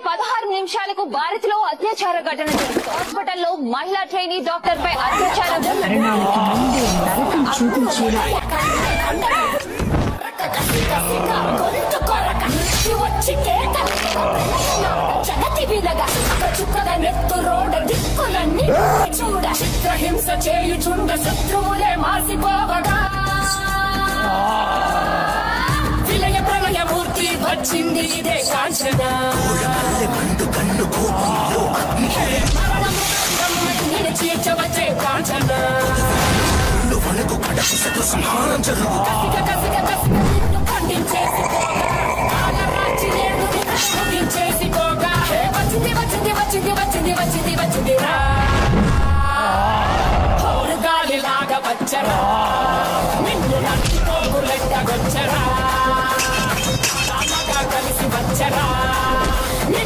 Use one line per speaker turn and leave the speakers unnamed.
16 నిమిషాలకు భారత్లో అత్యాచార ఘటన జరిగింది. హాస్పిటల్లో మహిళా ట్రైనీ డాక్టర్ పై అత్యాచారం.
మరణానికి ముందే నరకం చూపించేలా
జగతి వినగా చుక్కగా నెత్తురోడ దిక్కులన్నీ చూడ చిత్రహింస చేయుచుండ శత్రువులే మాసిపోవగా విలయ ప్రళయమూర్తి వచ్చింది ఇదే కాంచన చీర్చవచ్చే కాంచన కసిగా కసిగా కసిగా నిన్ను ఖండించేసిపోగా వచ్చింది వచ్చింది వచ్చింది వచ్చింది వచ్చింది వచ్చింది గాలిలాగా వచ్చరా నిన్ను నన్ను పోగులెట్టగొచ్చరా కలిసి వచ్చరా